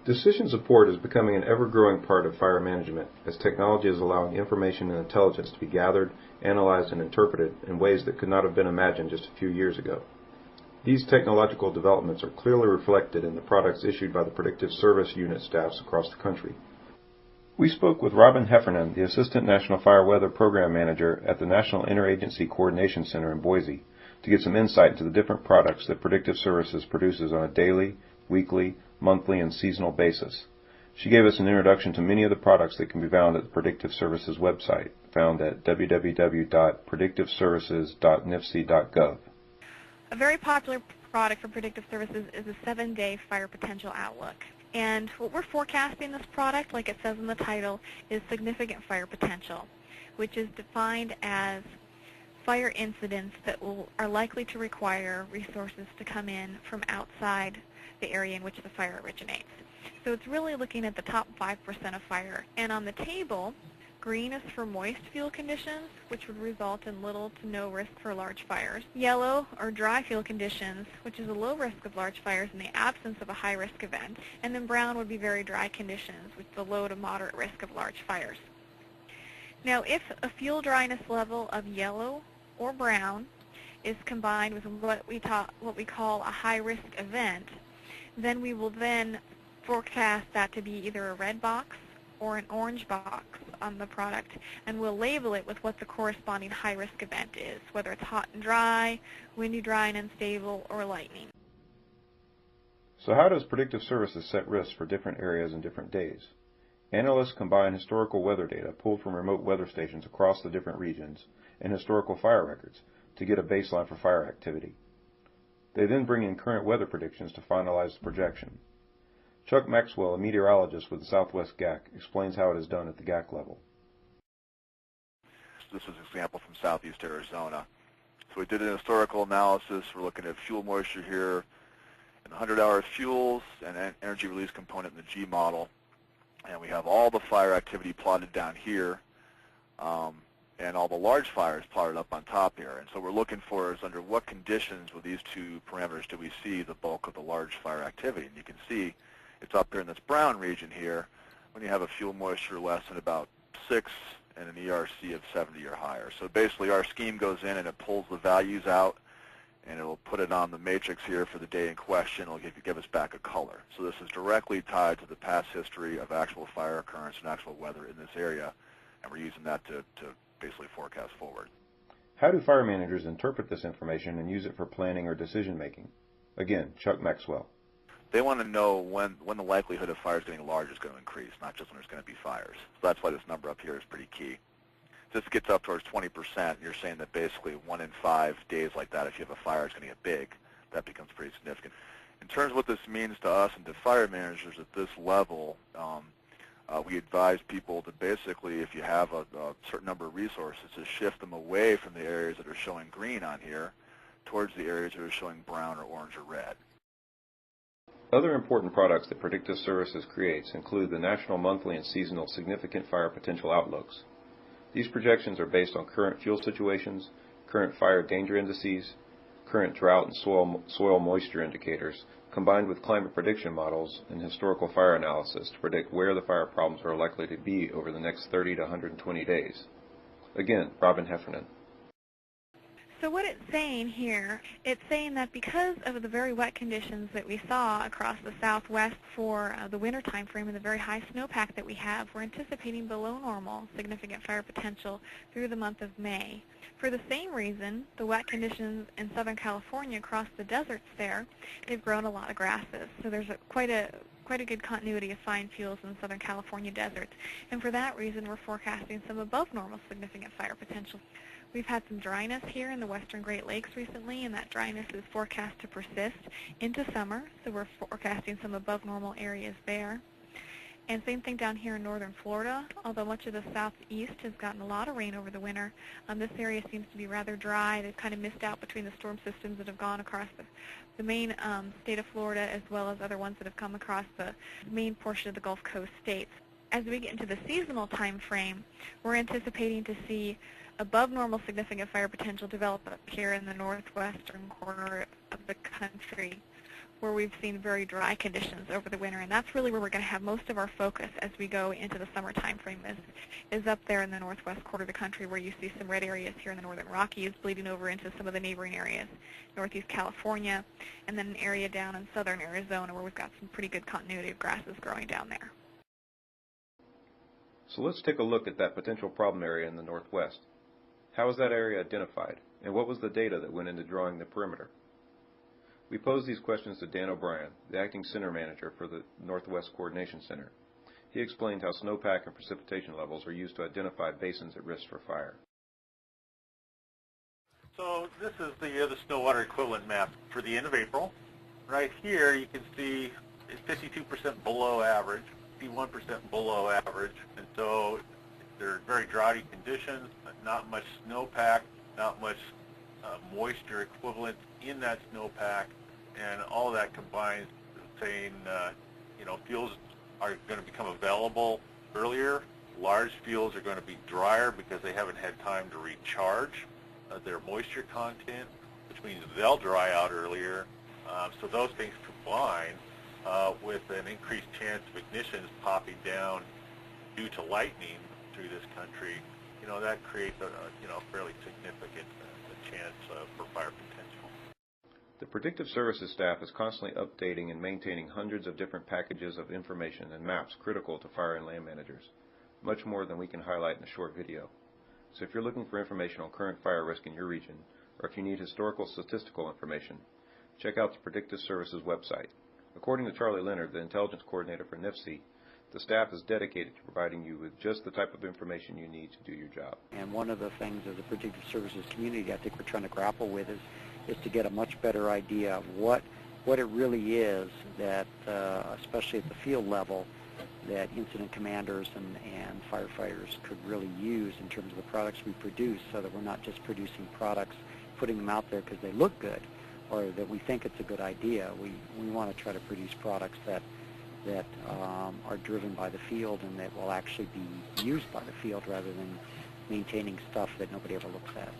Decision support is becoming an ever-growing part of fire management, as technology is allowing information and intelligence to be gathered, analyzed, and interpreted in ways that could not have been imagined just a few years ago. These technological developments are clearly reflected in the products issued by the Predictive Service unit staffs across the country. We spoke with Robin Heffernan, the Assistant National Fire Weather Program Manager at the National Interagency Coordination Center in Boise, to get some insight into the different products that Predictive Services produces on a daily, weekly, monthly, and seasonal basis. She gave us an introduction to many of the products that can be found at the Predictive Services website, found at www.predictiveservices.nifc.gov. A very popular product for Predictive Services is a 7-day fire potential outlook. And what we're forecasting this product, like it says in the title, is significant fire potential, which is defined as fire incidents that are likely to require resources to come in from outside the area in which the fire originates. So it's really looking at the top 5% of fire. And on the table, green is for moist fuel conditions, which would result in little to no risk for large fires. Yellow are dry fuel conditions, which is a low risk of large fires in the absence of a high-risk event. And then brown would be very dry conditions, with the low to moderate risk of large fires. Now, if a fuel dryness level of yellow or brown is combined with what we call a high-risk event, then we will then forecast that to be either a red box or an orange box on the product, and we'll label it with what the corresponding high-risk event is, whether it's hot and dry, windy, dry, and unstable, or lightning. So how does Predictive Services set risks for different areas and different days? Analysts combine historical weather data pulled from remote weather stations across the different regions and historical fire records to get a baseline for fire activity. They then bring in current weather predictions to finalize the projection. Chuck Maxwell, a meteorologist with the Southwest GAC, explains how it is done at the GAC level. This is an example from southeast Arizona. So we did an historical analysis. We're looking at fuel moisture here in the 100-hour fuels and energy release component in the G model. And we have all the fire activity plotted down here, and all the large fires plotted up on top here. And so we're looking for is under what conditions with these two parameters do we see the bulk of the large fire activity. And you can see it's up here in this brown region here when you have a fuel moisture less than about 6 and an ERC of 70 or higher. So basically our scheme goes in and it pulls the values out, and it will put it on the matrix here for the day in question. It'll give us back a color. So this is directly tied to the past history of actual fire occurrence and actual weather in this area, and we're using that to basically forecast forward. How do fire managers interpret this information and use it for planning or decision making? Again, Chuck Maxwell. They want to know when the likelihood of fires getting large is going to increase, not just when there's going to be fires. So that's why this number up here is pretty key. This gets up towards 20%, and you're saying that basically 1 in 5 days like that, if you have a fire, it's going to get big. That becomes pretty significant. In terms of what this means to us and to fire managers at this level, we advise people to basically, if you have a certain number of resources, to shift them away from the areas that are showing green on here towards the areas that are showing brown or orange or red. Other important products that Predictive Services creates include the National Monthly and Seasonal Significant Fire Potential Outlooks. These projections are based on current fuel situations, current fire danger indices, current drought and soil moisture indicators, combined with climate prediction models and historical fire analysis to predict where the fire problems are likely to be over the next 30 to 120 days. Again, Robin Heffernan. So what it's saying here, it's saying that because of the very wet conditions that we saw across the Southwest for the winter time frame and the very high snowpack that we have, we're anticipating below normal significant fire potential through the month of May. For the same reason, the wet conditions in Southern California across the deserts there, they've grown a lot of grasses. So there's quite a good continuity of fine fuels in the Southern California deserts. And for that reason, we're forecasting some above normal significant fire potential. We've had some dryness here in the western Great Lakes recently, and that dryness is forecast to persist into summer, so we're forecasting some above normal areas there. And same thing down here in northern Florida. Although much of the southeast has gotten a lot of rain over the winter, this area seems to be rather dry. They've kind of missed out between the storm systems that have gone across the main state of Florida, as well as other ones that have come across the main portion of the Gulf Coast states. As we get into the seasonal time frame, we're anticipating to see above normal significant fire potential develop up here in the northwestern corner of the country, where we've seen very dry conditions over the winter, and that's really where we're going to have most of our focus as we go into the summer time frame is up there in the northwest quarter of the country, where you see some red areas here in the northern Rockies bleeding over into some of the neighboring areas, northeast California, and then an area down in southern Arizona where we've got some pretty good continuity of grasses growing down there. So let's take a look at that potential problem area in the northwest. How was that area identified, and what was the data that went into drawing the perimeter? We posed these questions to Dan O'Brien, the acting center manager for the Northwest Coordination Center. He explained how snowpack and precipitation levels are used to identify basins at risk for fire. So this is the snow water equivalent map for the end of April. Right here you can see it's 52% below average, 51% below average, and so they're very droughty conditions, not much snowpack, not much moisture equivalent in that snowpack, and all of that combines saying, fields are going to become available earlier. Large fields are going to be drier because they haven't had time to recharge their moisture content, which means they'll dry out earlier. So those things combine with an increased chance of ignitions popping down due to lightning through this country, that creates a fairly significant chance for fire potential. The Predictive Services staff is constantly updating and maintaining hundreds of different packages of information and maps critical to fire and land managers, much more than we can highlight in a short video. So if you're looking for information on current fire risk in your region, or if you need historical statistical information, check out the Predictive Services website. According to Charlie Leonard, the intelligence coordinator for NIFC, the staff is dedicated to providing you with just the type of information you need to do your job. And one of the things as a Predictive Services community I think we're trying to grapple with is to get a much better idea of what it really is that, especially at the field level, that incident commanders and firefighters could really use in terms of the products we produce, so that we're not just producing products, putting them out there because they look good or that we think it's a good idea. We want to try to produce products that are driven by the field and that will actually be used by the field rather than maintaining stuff that nobody ever looks at.